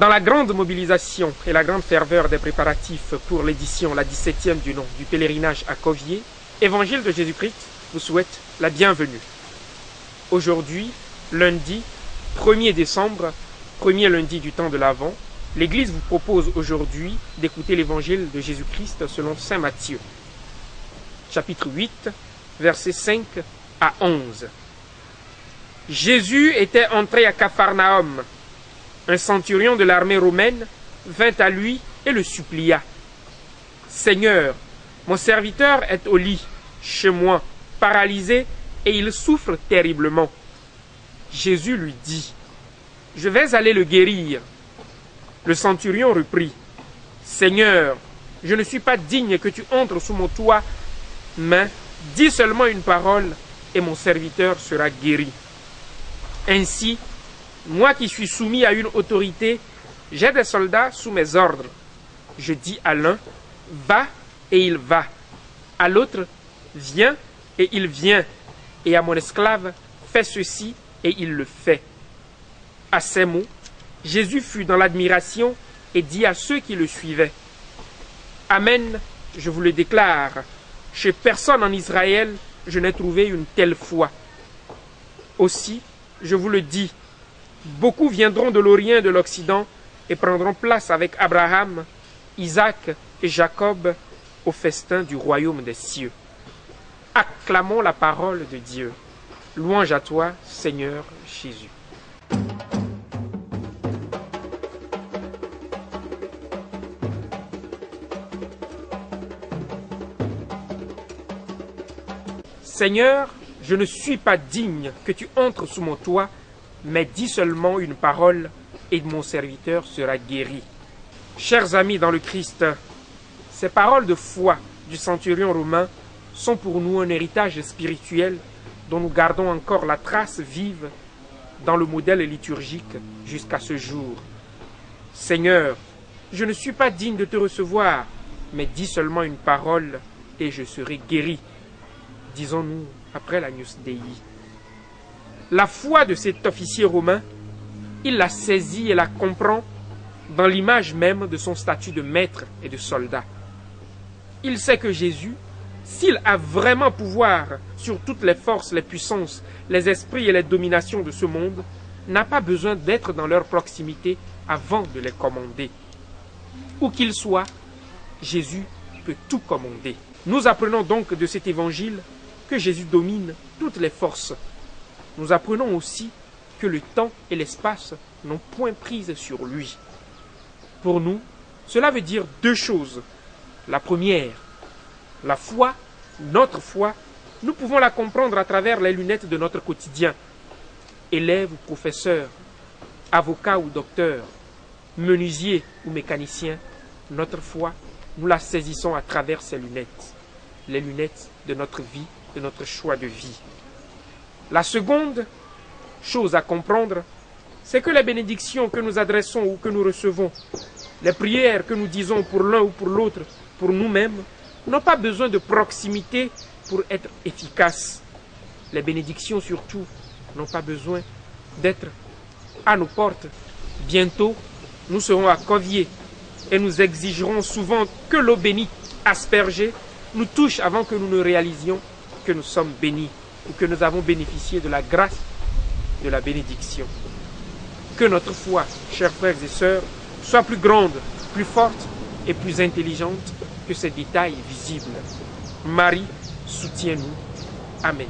Dans la grande mobilisation et la grande ferveur des préparatifs pour l'édition, la 17e du nom, du pèlerinage à Covier, Évangile de Jésus-Christ vous souhaite la bienvenue. Aujourd'hui, lundi 1er décembre, premier lundi du temps de l'Avent, l'Église vous propose aujourd'hui d'écouter l'Évangile de Jésus-Christ selon saint Matthieu, chapitre 8, versets 5 à 11. Jésus était entré à Capharnaüm. Un centurion de l'armée romaine vint à lui et le supplia. « Seigneur, mon serviteur est au lit, chez moi, paralysé, et il souffre terriblement. » Jésus lui dit, « Je vais aller le guérir. » Le centurion reprit, « Seigneur, je ne suis pas digne que tu entres sous mon toit, mais dis seulement une parole, et mon serviteur sera guéri. Ainsi, moi qui suis soumis à une autorité, j'ai des soldats sous mes ordres. Je dis à l'un, va, et il va. À l'autre, viens, et il vient. Et à mon esclave, fais ceci, et il le fait. » À ces mots, Jésus fut dans l'admiration et dit à ceux qui le suivaient, « Amen, je vous le déclare, chez personne en Israël, je n'ai trouvé une telle foi. Aussi, je vous le dis, beaucoup viendront de l'Orient et de l'Occident et prendront place avec Abraham, Isaac et Jacob au festin du royaume des cieux. » Acclamons la parole de Dieu. Louange à toi, Seigneur Jésus. Seigneur, je ne suis pas digne que tu entres sous mon toit, mais dis seulement une parole et mon serviteur sera guéri. Chers amis dans le Christ, ces paroles de foi du centurion romain sont pour nous un héritage spirituel dont nous gardons encore la trace vive dans le modèle liturgique jusqu'à ce jour. Seigneur, je ne suis pas digne de te recevoir, mais dis seulement une parole et je serai guéri. Disons-nous après l'Agnus Dei. La foi de cet officier romain, il la saisit et la comprend dans l'image même de son statut de maître et de soldat. Il sait que Jésus, s'il a vraiment pouvoir sur toutes les forces, les puissances, les esprits et les dominations de ce monde, n'a pas besoin d'être dans leur proximité avant de les commander. Où qu'il soit, Jésus peut tout commander. Nous apprenons donc de cet évangile que Jésus domine toutes les forces. Nous apprenons aussi que le temps et l'espace n'ont point prise sur lui. Pour nous, cela veut dire deux choses. La première, la foi, notre foi, nous pouvons la comprendre à travers les lunettes de notre quotidien. Élève ou professeur, avocat ou docteur, menuisier ou mécanicien, notre foi, nous la saisissons à travers ces lunettes. Les lunettes de notre vie, de notre choix de vie. La seconde chose à comprendre, c'est que les bénédictions que nous adressons ou que nous recevons, les prières que nous disons pour l'un ou pour l'autre, pour nous-mêmes, n'ont pas besoin de proximité pour être efficaces. Les bénédictions surtout n'ont pas besoin d'être à nos portes. Bientôt, nous serons à Covier et nous exigerons souvent que l'eau bénite aspergée nous touche avant que nous ne réalisions que nous sommes bénis ou que nous avons bénéficié de la grâce de la bénédiction. Que notre foi, chers frères et sœurs, soit plus grande, plus forte et plus intelligente que ces détails visibles. Marie, soutiens-nous. Amen.